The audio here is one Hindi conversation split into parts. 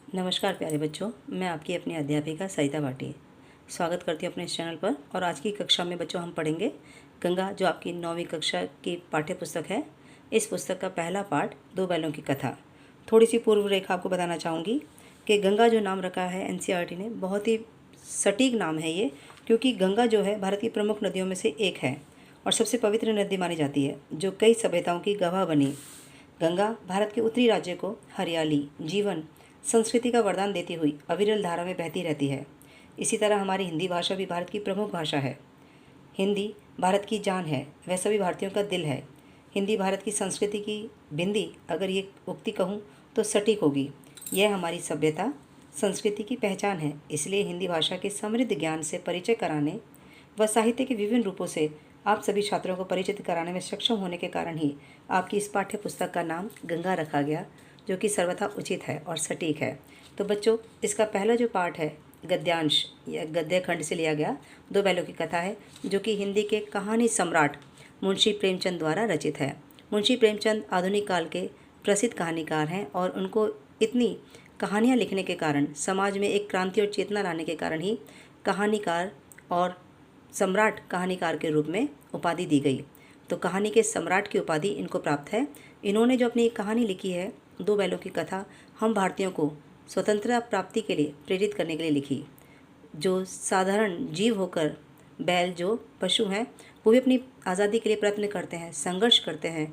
नमस्कार प्यारे बच्चों, मैं आपकी अपनी अध्यापिका सरिता भाटी स्वागत करती हूँ अपने इस चैनल पर। और आज की कक्षा में बच्चों हम पढ़ेंगे गंगा, जो आपकी 9वीं कक्षा की पाठ्य पुस्तक है। इस पुस्तक का पहला पाठ दो बैलों की कथा। थोड़ी सी पूर्व रेखा आपको बताना चाहूँगी कि गंगा जो नाम रखा है एनसीईआरटी ने, बहुत ही सटीक नाम है ये, क्योंकि गंगा जो है भारत की प्रमुख नदियों में से एक है और सबसे पवित्र नदी मानी जाती है, जो कई सभ्यताओं की गवाह बनी। गंगा भारत के उत्तरी राज्य को हरियाली, जीवन, संस्कृति का वरदान देती हुई अविरल धारा में बहती रहती है। इसी तरह हमारी हिंदी भाषा भी भारत की प्रमुख भाषा है। हिंदी भारत की जान है, वह सभी भारतीयों का दिल है। हिंदी भारत की संस्कृति की बिंदी, अगर ये उक्ति कहूँ तो सटीक होगी। यह हमारी सभ्यता, संस्कृति की पहचान है। इसलिए हिंदी भाषा के समृद्ध ज्ञान से परिचय कराने व साहित्य के विभिन्न रूपों से आप सभी छात्रों को परिचित कराने में सक्षम होने के कारण ही आपकी इस पाठ्य पुस्तक का नाम गंगा रखा गया, जो कि सर्वथा उचित है और सटीक है। तो बच्चों, इसका पहला जो पाठ है गद्यांश या गद्य खंड से लिया गया दो बैलों की कथा है, जो कि हिंदी के कहानी सम्राट मुंशी प्रेमचंद द्वारा रचित है। मुंशी प्रेमचंद आधुनिक काल के प्रसिद्ध कहानीकार हैं और उनको इतनी कहानियाँ लिखने के कारण, समाज में एक क्रांति और चेतना लाने के कारण ही कहानीकार और सम्राट कहानीकार के रूप में उपाधि दी गई। तो कहानी के सम्राट की उपाधि इनको प्राप्त है। इन्होंने जो अपनी एक कहानी लिखी है दो बैलों की कथा, हम भारतीयों को स्वतंत्रता प्राप्ति के लिए प्रेरित करने के लिए लिखी। जो साधारण जीव होकर बैल जो पशु हैं, वो भी अपनी आज़ादी के लिए प्रयत्न करते हैं, संघर्ष करते हैं,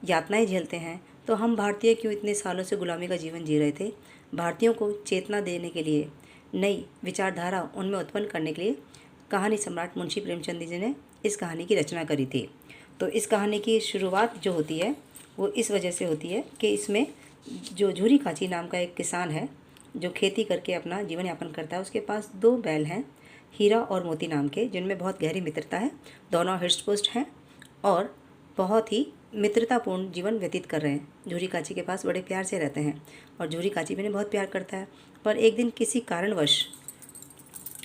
यातनाएं झेलते हैं। तो हम भारतीय क्यों इतने सालों से गुलामी का जीवन जी रहे थे? भारतीयों को चेतना देने के लिए, नई विचारधारा उनमें उत्पन्न करने के लिए कहानी सम्राट मुंशी प्रेमचंद जी ने इस कहानी की रचना करी थी। तो इस कहानी की शुरुआत जो होती है वो इस वजह से होती है कि इसमें जो झूरी काची नाम का एक किसान है, जो खेती करके अपना जीवन यापन करता है। उसके पास दो बैल हैं, हीरा और मोती नाम के, जिनमें बहुत गहरी मित्रता है। दोनों हृष्टपुष्ट हैं और बहुत ही मित्रतापूर्ण जीवन व्यतीत कर रहे हैं। झूरी काची के पास बड़े प्यार से रहते हैं और झूरी काची भी इन्हें बहुत प्यार करता है। पर एक दिन किसी कारणवश,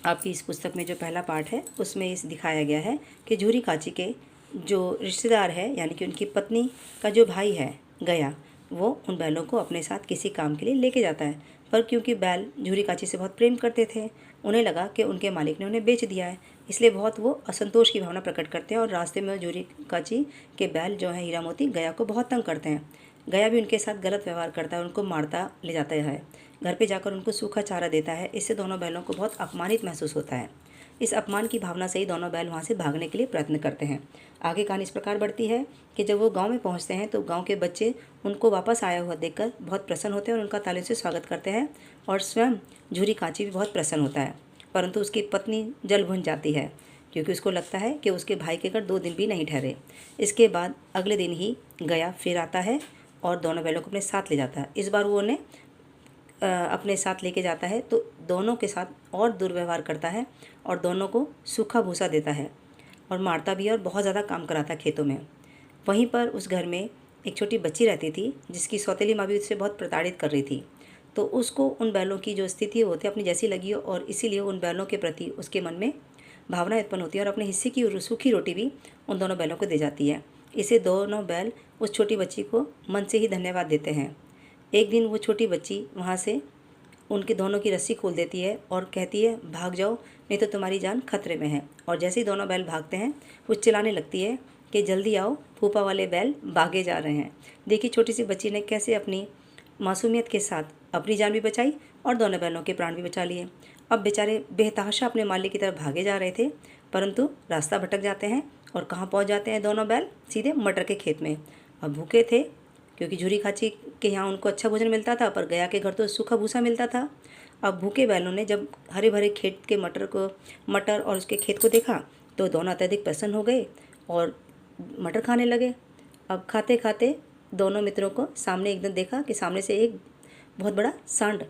आपकी इस पुस्तक में जो पहला पाठ है उसमें इस दिखाया गया है कि झूरी काची के जो रिश्तेदार है, यानी कि उनकी पत्नी का जो भाई है गया, वो उन बैलों को अपने साथ किसी काम के लिए लेके जाता है। पर क्योंकि बैल झूरी काची से बहुत प्रेम करते थे, उन्हें लगा कि उनके मालिक ने उन्हें बेच दिया है, इसलिए बहुत वो असंतोष की भावना प्रकट करते हैं। और रास्ते में झूरी काची के बैल जो हैं हीरा मोती, गया को बहुत तंग करते हैं। गया भी उनके साथ गलत व्यवहार करता है, उनको मारता ले जाता है, घर पे जाकर उनको सूखा चारा देता है। इससे दोनों बैलों को बहुत अपमानित महसूस होता है। इस अपमान की भावना से ही दोनों बैल वहाँ से भागने के लिए प्रयत्न करते हैं। आगे कहानी इस प्रकार बढ़ती है कि जब वो गांव में पहुँचते हैं तो गांव के बच्चे उनको वापस आया हुआ देखकर बहुत प्रसन्न होते हैं और उनका तालियों से स्वागत करते हैं। और स्वयं झूरी काची भी बहुत प्रसन्न होता है। परंतु उसकी पत्नी जल भुन जाती है, क्योंकि उसको लगता है कि उसके भाई के घर 2 दिन भी नहीं ठहरे। इसके बाद अगले दिन ही गया फिर आता है और दोनों बैलों को अपने साथ ले जाता है। इस बार वो उन्हें अपने साथ लेके जाता है तो दोनों के साथ और दुर्व्यवहार करता है और दोनों को सूखा भूसा देता है और मारता भी है और बहुत ज़्यादा काम कराता है खेतों में। वहीं पर उस घर में एक छोटी बच्ची रहती थी, जिसकी सौतेली माँ भी उससे बहुत प्रताड़ित कर रही थी। तो उसको उन बैलों की जो स्थिति है वो होती है अपनी जैसी लगी हो, और इसीलिए उन बैलों के प्रति उसके मन में भावना उत्पन्न होती है और अपने हिस्से की सूखी रोटी भी उन दोनों बैलों को दे जाती है। इसे दोनों बैल उस छोटी बच्ची को मन से ही धन्यवाद देते हैं। एक दिन वो छोटी बच्ची वहाँ से उनके दोनों की रस्सी खोल देती है और कहती है, भाग जाओ, नहीं तो तुम्हारी जान खतरे में है। और जैसे ही दोनों बैल भागते हैं, वो चिल्लाने लगती है कि जल्दी आओ, फूफा वाले बैल भागे जा रहे हैं। देखिए छोटी सी बच्ची ने कैसे अपनी मासूमियत के साथ अपनी जान भी बचाई और दोनों बैलों के प्राण भी बचा लिए। अब बेचारे बेतहाशा अपने मालिक की तरफ भागे जा रहे थे, परंतु रास्ता भटक जाते हैं और कहाँ पहुँच जाते हैं दोनों बैल? सीधे मटर के खेत में। अब भूखे थे, क्योंकि झूरी काची के यहाँ उनको अच्छा भोजन मिलता था, पर गया के घर तो सूखा भूसा मिलता था। अब भूखे बैलों ने जब हरे भरे खेत के मटर और उसके खेत को देखा तो दोनों अत्यधिक प्रसन्न हो गए और मटर खाने लगे। अब खाते खाते दोनों मित्रों को सामने एक दिन देखा कि सामने से एक बहुत बड़ा सांड,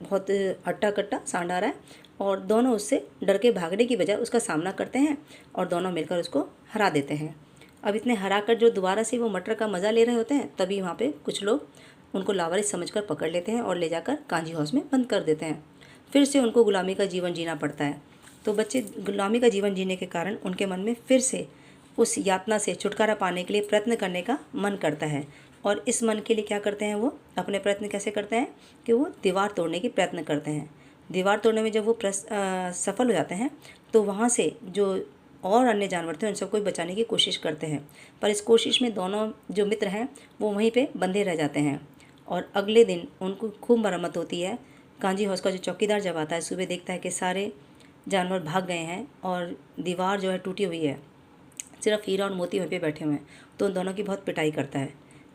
बहुत हट्टा कट्टा सांड आ रहा है और दोनों उससे डर के भागने की बजाय उसका सामना करते हैं और दोनों मिलकर उसको हरा देते हैं। अब इतने हरा कर जो दोबारा से वो मटर का मज़ा ले रहे होते हैं, तभी वहाँ पे कुछ लोग उनको लावारिस समझकर पकड़ लेते हैं और ले जाकर कांजी हाउस में बंद कर देते हैं। फिर से उनको गुलामी का जीवन जीना पड़ता है। तो बच्चे गुलामी का जीवन जीने के कारण उनके मन में फिर से उस यातना से छुटकारा पाने के लिए प्रयत्न करने का मन करता है। और इस मन के लिए क्या करते हैं, वो अपने प्रयत्न कैसे करते हैं कि वो दीवार तोड़ने की प्रयत्न करते हैं। दीवार तोड़ने में जब वो सफल हो जाते हैं तो वहाँ से जो और अन्य जानवर थे उन सबको बचाने की कोशिश करते हैं, पर इस कोशिश में दोनों जो मित्र हैं वो वहीं पे बंधे रह जाते हैं। और अगले दिन उनको खूब मरम्मत होती है। कांजी हाउस का जो चौकीदार जब आता है सुबह देखता है कि सारे जानवर भाग गए हैं और दीवार जो है टूटी हुई है, सिर्फ हीरा और मोती वहीं पे बैठे हुए हैं, तो उन दोनों की बहुत पिटाई करता है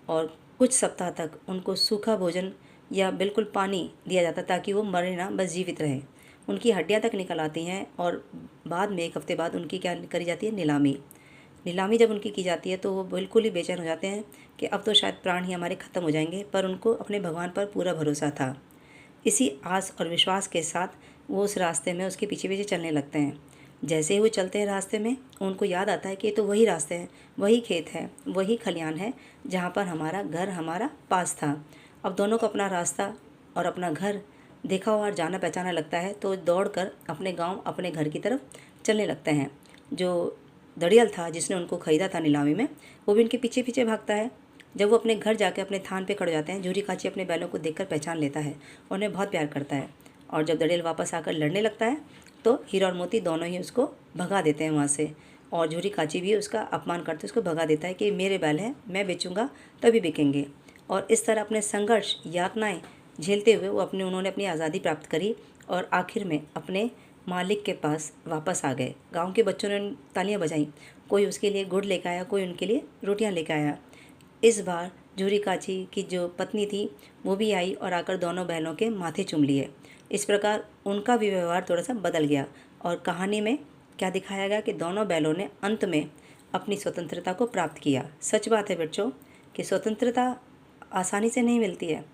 और कुछ सप्ताह तक उनको सूखा भोजन या बिल्कुल पानी दिया जाता ताकि वो मरे ना, बस जीवित रहे। उनकी हड्डियाँ तक निकल आती हैं और बाद में 1 हफ्ते बाद उनकी क्या करी जाती है, नीलामी। नीलामी जब उनकी की जाती है तो वो बिल्कुल ही बेचैन हो जाते हैं कि अब तो शायद प्राण ही हमारे ख़त्म हो जाएंगे, पर उनको अपने भगवान पर पूरा भरोसा था। इसी आस और विश्वास के साथ वो उस रास्ते में उसके पीछे पीछे चलने लगते हैं। जैसे ही वो चलते हैं रास्ते में उनको याद आता है कि ये तो वही रास्ते हैं, वही खेत है, वही खलियान है जहाँ पर हमारा घर हमारा पास था। अब दोनों को अपना रास्ता और अपना घर देखा हुआ और जाना पहचाना लगता है, तो दौड़कर अपने गांव अपने घर की तरफ चलने लगते हैं। जो दड़ियल था जिसने उनको ख़रीदा था नीलामी में, वो भी उनके पीछे पीछे भागता है। जब वो अपने घर जाके अपने थान पे खड़े हो जाते हैं, झूरी काची अपने बैलों को देखकर पहचान लेता है और उन्हें बहुत प्यार करता है। और जब दड़ियल वापस आकर लड़ने लगता है तो हीरा और मोती दोनों ही उसको भगा देते हैं वहाँ से, और झूरी काची भी उसका अपमान करते उसको भगा देता है कि मेरे बैल हैं, मैं बेचूंगा तभी बिकेंगे। और इस तरह अपने संघर्ष यातनाएं झेलते हुए उन्होंने अपनी आज़ादी प्राप्त करी और आखिर में अपने मालिक के पास वापस आ गए। गांव के बच्चों ने तालियां बजाईं, कोई उसके लिए गुड़ लेकर आया, कोई उनके लिए रोटियां लेकर आया। इस बार झूरी काची की जो पत्नी थी वो भी आई और आकर दोनों बैलों के माथे चूम लिए। इस प्रकार उनका भी व्यवहार थोड़ा सा बदल गया और कहानी में क्या दिखाया गया कि दोनों बैलों ने अंत में अपनी स्वतंत्रता को प्राप्त किया। सच बात है बच्चों कि स्वतंत्रता आसानी से नहीं मिलती है।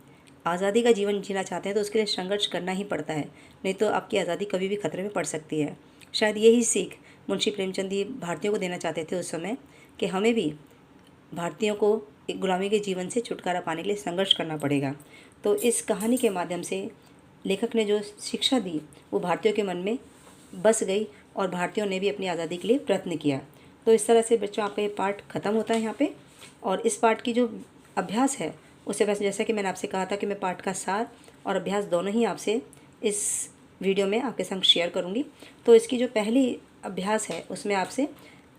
आज़ादी का जीवन जीना चाहते हैं तो उसके लिए संघर्ष करना ही पड़ता है, नहीं तो आपकी आज़ादी कभी भी खतरे में पड़ सकती है। शायद यही सीख मुंशी प्रेमचंद जी भारतीयों को देना चाहते थे उस समय कि हमें भी भारतीयों को एक गुलामी के जीवन से छुटकारा पाने के लिए संघर्ष करना पड़ेगा। तो इस कहानी के माध्यम से लेखक ने जो शिक्षा दी वो भारतीयों के मन में बस गई और भारतीयों ने भी अपनी आज़ादी के लिए प्रयत्न किया। तो इस तरह से बच्चों आपका ये पाठ ख़त्म होता है यहाँ पे। और इस पाठ की जो अभ्यास है उससे वैसे जैसा कि मैंने आपसे कहा था कि मैं पाठ का सार और अभ्यास दोनों ही आपसे इस वीडियो में आपके संग शेयर करूँगी। तो इसकी जो पहली अभ्यास है उसमें आपसे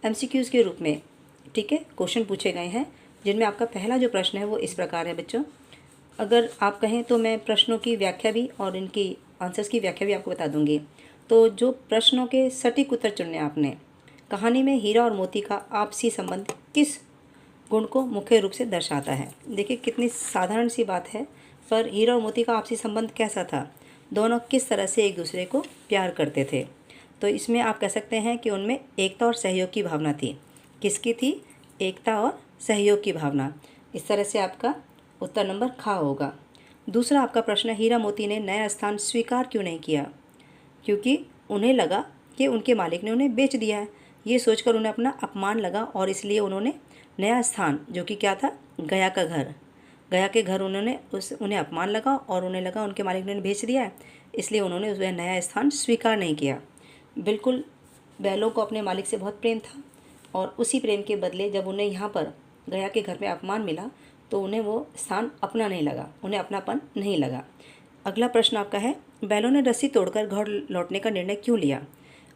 MCQs के रूप में, ठीक है, क्वेश्चन पूछे गए हैं, जिनमें आपका पहला जो प्रश्न है वो इस प्रकार है बच्चों। अगर आप कहें तो मैं प्रश्नों की व्याख्या भी और इनकी आंसर्स की व्याख्या भी आपको बता दूंगी। तो जो प्रश्नों के सटीक उत्तर चुनने आपने, कहानी में हीरा और मोती का आपसी संबंध किस गुण को मुख्य रूप से दर्शाता है। देखिए कितनी साधारण सी बात है, पर हीरा और मोती का आपसी संबंध कैसा था, दोनों किस तरह से एक दूसरे को प्यार करते थे। तो इसमें आप कह सकते हैं कि उनमें एकता और सहयोग की भावना थी। किसकी थी? एकता और सहयोग की भावना। इस तरह से आपका उत्तर नंबर ख होगा। दूसरा आपका प्रश्न, हीरा मोती ने नया स्थान स्वीकार क्यों नहीं किया? क्योंकि उन्हें लगा कि उनके मालिक ने उन्हें बेच दिया है। ये सोचकर उन्हें अपना अपमान लगा और इसलिए उन्होंने नया स्थान, जो कि क्या था, गया का घर, गया के घर उन्हें अपमान लगा और उन्हें लगा उनके मालिक ने उन्हें बेच दिया है, इसलिए उन्होंने वह नया स्थान स्वीकार नहीं किया। बिल्कुल बैलों को अपने मालिक से बहुत प्रेम था और उसी प्रेम के बदले जब उन्हें यहाँ पर गया के घर में अपमान मिला तो उन्हें वो स्थान अपना नहीं लगा, उन्हें अपनापन नहीं लगा। अगला प्रश्न आपका है, बैलों ने रस्सी तोड़कर घर लौटने का निर्णय क्यों लिया?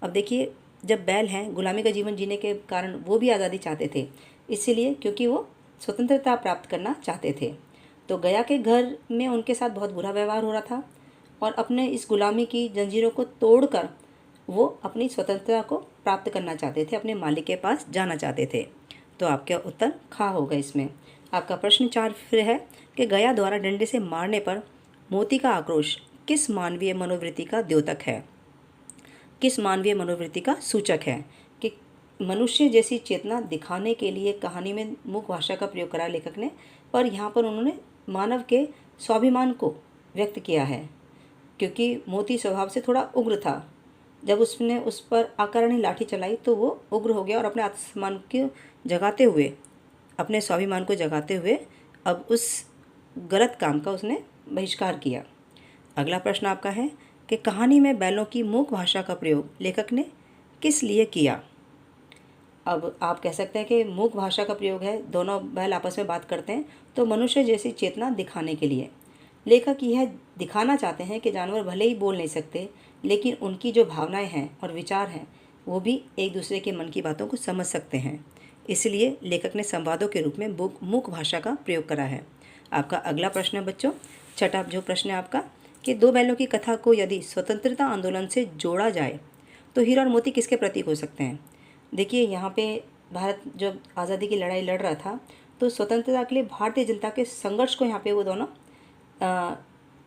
अब देखिए, जब बैल हैं, गुलामी का जीवन जीने के कारण वो भी आज़ादी चाहते थे, इसीलिए क्योंकि वो स्वतंत्रता प्राप्त करना चाहते थे। तो गया के घर में उनके साथ बहुत बुरा व्यवहार हो रहा था और अपने इस गुलामी की जंजीरों को तोड़कर वो अपनी स्वतंत्रता को प्राप्त करना चाहते थे, अपने मालिक के पास जाना चाहते थे। तो आपका उत्तर खा होगा इसमें। आपका प्रश्न 4 फिर है कि गया द्वारा डंडे से मारने पर मोती का आक्रोश किस मानवीय मनोवृत्ति का द्योतक है, किस मानवीय मनोवृत्ति का सूचक है? कि मनुष्य जैसी चेतना दिखाने के लिए कहानी में मूक भाषा का प्रयोग करा लेखक ने, पर यहाँ पर उन्होंने मानव के स्वाभिमान को व्यक्त किया है। क्योंकि मोती स्वभाव से थोड़ा उग्र था, जब उसने उस पर आकारणीय लाठी चलाई तो वो उग्र हो गया और अपने आत्मसम्मान को जगाते हुए, अपने स्वाभिमान को जगाते हुए अब उस गलत काम का उसने बहिष्कार किया। अगला प्रश्न आपका है कि कहानी में बैलों की मूक भाषा का प्रयोग लेखक ने किस लिए किया? अब आप कह सकते हैं कि मूक भाषा का प्रयोग है, दोनों बैल आपस में बात करते हैं तो मनुष्य जैसी चेतना दिखाने के लिए। लेखक यह दिखाना चाहते हैं कि जानवर भले ही बोल नहीं सकते, लेकिन उनकी जो भावनाएं हैं और विचार हैं वो भी एक दूसरे के मन की बातों को समझ सकते हैं। इसलिए लेखक ने संवादों के रूप में मूक भाषा का प्रयोग करा है। आपका अगला प्रश्न है बच्चों, छठा जो प्रश्न है आपका, कि दो बैलों की कथा को यदि स्वतंत्रता आंदोलन से जोड़ा जाए तो हीरा और मोती किसके प्रतीक हो सकते हैं। देखिए यहाँ पे भारत जब आज़ादी की लड़ाई लड़ रहा था तो स्वतंत्रता के लिए भारतीय जनता के संघर्ष को यहाँ पे वो दोनों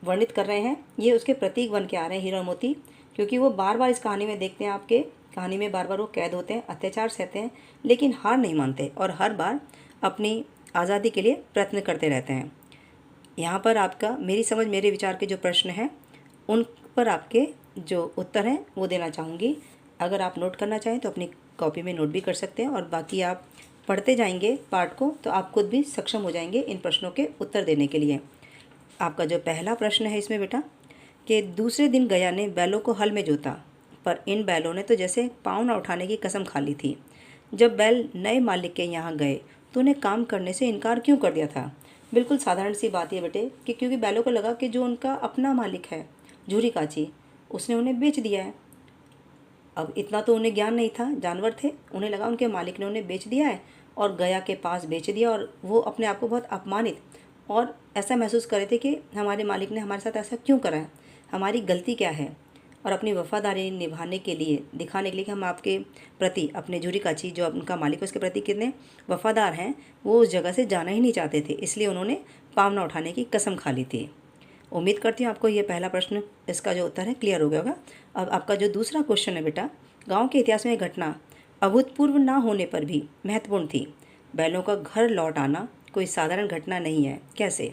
वर्णित कर रहे हैं। ये उसके प्रतीक बन के आ रहे हैं हीरा और मोती, क्योंकि वो बार बार इस कहानी में देखते हैं, आपके कहानी में बार बार वो कैद होते हैं, अत्याचार सहते हैं, लेकिन हार नहीं मानते और हर बार अपनी आज़ादी के लिए प्रयत्न करते रहते हैं। यहाँ पर आपका मेरी समझ मेरे विचार के जो प्रश्न हैं उन पर आपके जो उत्तर हैं वो देना चाहूँगी। अगर आप नोट करना चाहें तो अपनी कॉपी में नोट भी कर सकते हैं और बाकी आप पढ़ते जाएंगे पाठ को तो आप खुद भी सक्षम हो जाएंगे इन प्रश्नों के उत्तर देने के लिए। आपका जो पहला प्रश्न है इसमें बेटा, कि दूसरे दिन गया ने बैलों को हल में जोता, पर इन बैलों ने तो जैसे पाँव न उठाने की कसम खा ली थी। जब बैल नए मालिक के यहाँ गए तो उन्हें काम करने से इनकार क्यों कर दिया था। बिल्कुल साधारण सी बात है बेटे कि क्योंकि बैलों को लगा कि जो उनका अपना मालिक है झूरी काची, उसने उन्हें बेच दिया है। अब इतना तो उन्हें ज्ञान नहीं था, जानवर थे, उन्हें लगा उनके मालिक ने उन्हें बेच दिया है और गया के पास बेच दिया, और वो अपने आप को बहुत अपमानित और ऐसा महसूस कर रहे थे कि हमारे मालिक ने हमारे साथ ऐसा क्यों करा है, हमारी गलती क्या है। और अपनी वफादारी निभाने के लिए, दिखाने के लिए कि हम आपके प्रति, अपने झूरी काची जो उनका मालिक है उसके प्रति कितने वफादार हैं, वो उस जगह से जाना ही नहीं चाहते थे, इसलिए उन्होंने पाँव न उठाने की कसम खा ली थी। उम्मीद करती हूँ आपको ये पहला प्रश्न, इसका जो उत्तर है क्लियर हो गया होगा। अब आपका जो दूसरा क्वेश्चन है बेटा, गांव के इतिहास में घटना अभूतपूर्व ना होने पर भी महत्वपूर्ण थी। बैलों का घर लौट आना कोई साधारण घटना नहीं है, कैसे।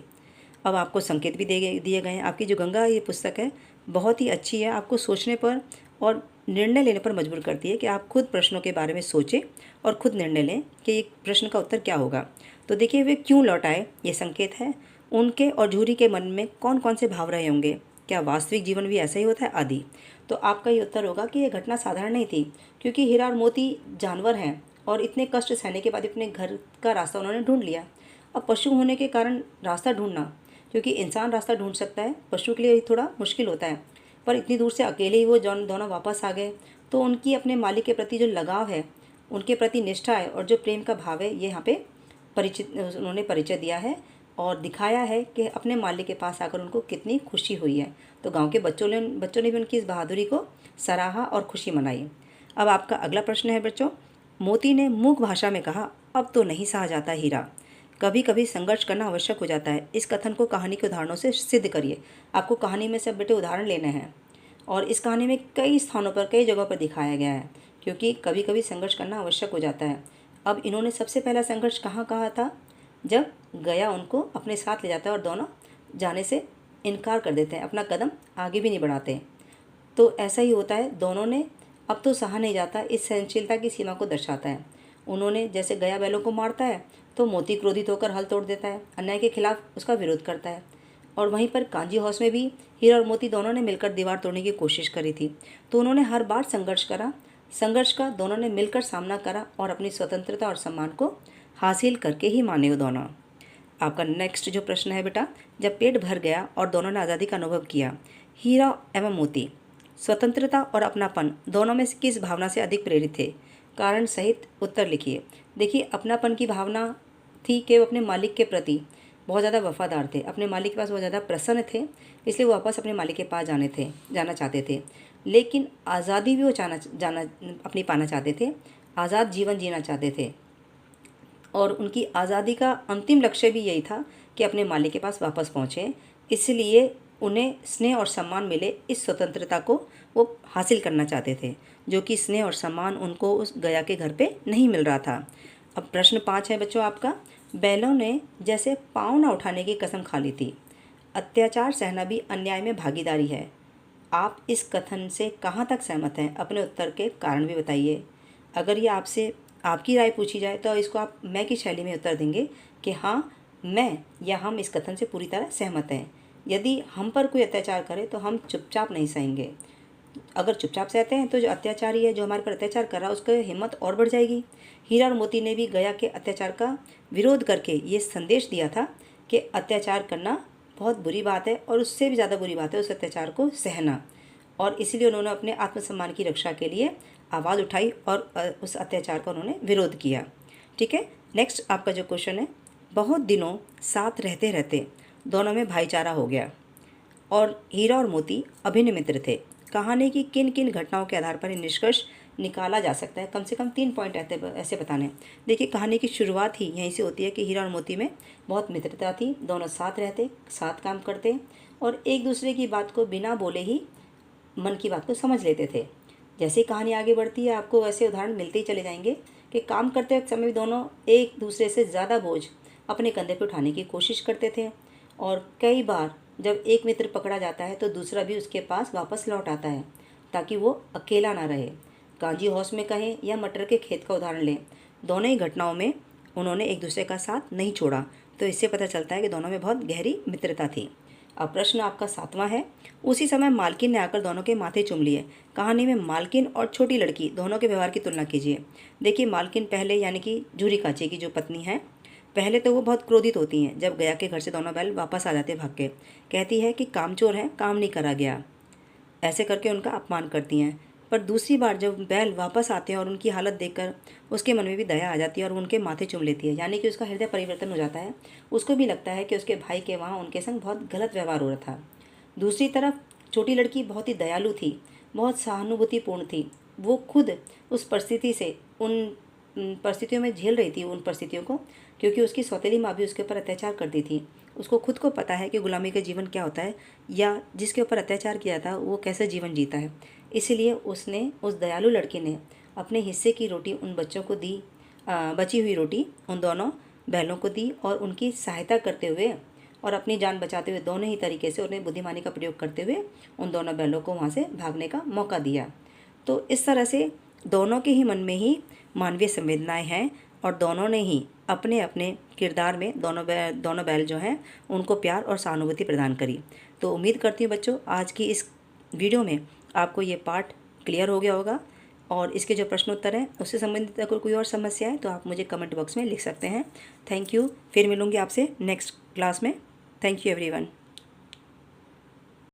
अब आपको संकेत भी दिए गए हैं। आपकी जो गंगा ये पुस्तक है बहुत ही अच्छी है, आपको सोचने पर और निर्णय लेने पर मजबूर करती है कि आप खुद प्रश्नों के बारे में सोचें और खुद निर्णय लें कि ये प्रश्न का उत्तर क्या होगा। तो देखिए वे क्यों लौट आए, ये संकेत है। उनके और झूरी के मन में कौन कौन से भाव रहे होंगे, क्या वास्तविक जीवन भी ऐसा ही होता है, आदि। तो आपका ये उत्तर होगा कि यह घटना साधारण नहीं थी, क्योंकि हीरा और मोती जानवर हैं और इतने कष्ट सहने के बाद अपने घर का रास्ता उन्होंने ढूंढ लिया। अब पशु होने के कारण रास्ता ढूंढना, क्योंकि इंसान रास्ता ढूंढ सकता है, पशु के लिए थोड़ा मुश्किल होता है, पर इतनी दूर से अकेले ही वो दोनों वापस आ गए, तो उनकी अपने मालिक के प्रति जो लगाव है, उनके प्रति निष्ठा है और जो प्रेम का भाव है, ये यहाँ पे उन्होंने परिचय दिया है और दिखाया है कि अपने मालिक के पास आकर उनको कितनी खुशी हुई है। तो गांव के बच्चों ने भी उनकी इस बहादुरी को सराहा और खुशी मनाई। अब आपका अगला प्रश्न है बच्चों, मोती ने मूक भाषा में कहा, अब तो नहीं सहा जाता हीरा, कभी कभी संघर्ष करना आवश्यक हो जाता है। इस कथन को कहानी के उदाहरणों से सिद्ध करिए। आपको कहानी में सब बेटे उदाहरण लेने हैं और इस कहानी में कई स्थानों पर, कई जगहों पर दिखाया गया है, क्योंकि कभी कभी संघर्ष करना आवश्यक हो जाता है। अब इन्होंने सबसे पहला संघर्ष कहाँ कहा था, जब गया उनको अपने साथ ले जाता है और दोनों जाने से इनकार कर देते हैं, अपना कदम आगे भी नहीं बढ़ाते। तो ऐसा ही होता है, दोनों ने अब तो सहा नहीं जाता, इस सहनशीलता की सीमा को दर्शाता है। उन्होंने जैसे गया बैलों को मारता है तो मोती क्रोधित होकर हल तोड़ देता है, अन्याय के खिलाफ उसका विरोध करता है। और वहीं पर कांजी हाउस में भी हीरा और मोती दोनों ने मिलकर दीवार तोड़ने की कोशिश करी थी, तो उन्होंने हर बार संघर्ष करा, संघर्ष का दोनों ने मिलकर सामना करा और अपनी स्वतंत्रता और सम्मान को हासिल करके ही माने वो दोनों। आपका नेक्स्ट जो प्रश्न है बेटा, जब पेट भर गया और दोनों ने आज़ादी का अनुभव किया, हीरा एवं मोती स्वतंत्रता और अपनापन दोनों में से किस भावना से अधिक प्रेरित थे, कारण सहित उत्तर लिखिए। देखिए अपनापन की भावना थी कि वो अपने मालिक के प्रति बहुत ज़्यादा वफादार थे, अपने मालिक के पास बहुत ज़्यादा प्रसन्न थे, इसलिए वो वापस अपने मालिक के पास जाना चाहते थे। लेकिन आज़ादी भी वो अपनी पाना चाहते थे, आज़ाद जीवन जीना चाहते थे, और उनकी आज़ादी का अंतिम लक्ष्य भी यही था कि अपने मालिक के पास वापस पहुँचें। इसलिए उन्हें स्नेह और सम्मान मिले, इस स्वतंत्रता को वो हासिल करना चाहते थे, जो कि स्नेह और सम्मान उनको उस गया के घर पे नहीं मिल रहा था। अब प्रश्न 5 है बच्चों आपका, बैलों ने जैसे पाँव न उठाने की कसम खा ली थी, अत्याचार सहना भी अन्याय में भागीदारी है। आप इस कथन से कहाँ तक सहमत हैं, अपने उत्तर के कारण भी बताइए। अगर ये आपसे आपकी राय पूछी जाए तो इसको आप मैं की शैली में उत्तर देंगे कि हाँ, मैं या हम इस कथन से पूरी तरह सहमत हैं। यदि हम पर कोई अत्याचार करे तो हम चुपचाप नहीं सहेंगे, अगर चुपचाप सहते हैं तो जो अत्याचारी है, जो हमारे पर अत्याचार कर रहा है, उसकी हिम्मत और बढ़ जाएगी। हीरा और मोती ने भी गया के अत्याचार का विरोध करके ये संदेश दिया था कि अत्याचार करना बहुत बुरी बात है और उससे भी ज़्यादा बुरी बात है उस अत्याचार को सहना। और इसीलिए उन्होंने अपने आत्मसम्मान की रक्षा के लिए आवाज़ उठाई और उस अत्याचार का उन्होंने विरोध किया। ठीक है, नेक्स्ट आपका जो क्वेश्चन है, बहुत दिनों साथ रहते रहते दोनों में भाईचारा हो गया और हीरा और मोती अभिन्न मित्र थे। कहानी की किन किन घटनाओं के आधार पर निष्कर्ष निकाला जा सकता है? कम से कम 3 पॉइंट ऐसे बताने हैं। देखिए, कहानी की शुरुआत ही यहीं से होती है कि हीरा और मोती में बहुत मित्रता थी, दोनों साथ रहते, साथ काम करते और एक दूसरे की बात को बिना बोले ही मन की बात को समझ लेते थे। जैसे ही कहानी आगे बढ़ती है आपको वैसे उदाहरण मिलते ही चले जाएंगे कि काम करते वक्त समय भी दोनों एक दूसरे से ज़्यादा बोझ अपने कंधे पर उठाने की कोशिश करते थे और कई बार जब एक मित्र पकड़ा जाता है तो दूसरा भी उसके पास वापस लौट आता है ताकि वो अकेला ना रहे। कांजी हाउस में कहें या मटर के खेत का उदाहरण लें, दोनों ही घटनाओं में उन्होंने एक दूसरे का साथ नहीं छोड़ा। तो इससे पता चलता है कि दोनों में बहुत गहरी मित्रता थी। अब प्रश्न आपका 7वां है। उसी समय मालकिन ने आकर दोनों के माथे चूम लिए। कहानी में मालकिन और छोटी लड़की दोनों के व्यवहार की तुलना कीजिए। देखिए, मालकिन पहले यानी कि झूरी काची की जो पत्नी है, पहले तो वो बहुत क्रोधित होती हैं जब गया के घर से दोनों बैल वापस आ जाते भाग के। कहती है कि कामचोर है, काम नहीं करा गया, ऐसे करके उनका अपमान करती हैं। पर दूसरी बार जब बैल वापस आते हैं और उनकी हालत देखकर उसके मन में भी दया आ जाती है और उनके माथे चूम लेती है, यानी कि उसका हृदय परिवर्तन हो जाता है। उसको भी लगता है कि उसके भाई के वहाँ उनके संग बहुत गलत व्यवहार हो रहा था। दूसरी तरफ छोटी लड़की बहुत ही दयालु थी, बहुत सहानुभूतिपूर्ण थी। वो खुद उस परिस्थिति से उन परिस्थितियों में झेल रही थी उन परिस्थितियों को, क्योंकि उसकी सौतेली माँ भी उसके ऊपर अत्याचार करती थी। उसको खुद को पता है कि गुलामी का जीवन क्या होता है या जिसके ऊपर अत्याचार किया था वो कैसे जीवन जीता है। इसीलिए उसने, उस दयालु लड़की ने अपने हिस्से की रोटी उन बच्चों को दी, बची हुई रोटी उन दोनों बैलों को दी और उनकी सहायता करते हुए और अपनी जान बचाते हुए दोनों ही तरीके से उन्हें बुद्धिमानी का प्रयोग करते हुए उन दोनों बैलों को वहाँ से भागने का मौका दिया। तो इस तरह से दोनों के ही मन में ही मानवीय संवेदनाएं हैं और दोनों ने ही अपने अपने किरदार में दोनों बैल जो हैं उनको प्यार और सहानुभूति प्रदान करी। तो उम्मीद करती हूँ बच्चों आज की इस वीडियो में आपको ये पार्ट क्लियर हो गया होगा और इसके जो प्रश्नोत्तर हैं उससे संबंधित अगर कोई और समस्या है तो आप मुझे कमेंट बॉक्स में लिख सकते हैं। Thank you. फिर मिलूँगी आपसे नेक्स्ट क्लास में। Thank you everyone.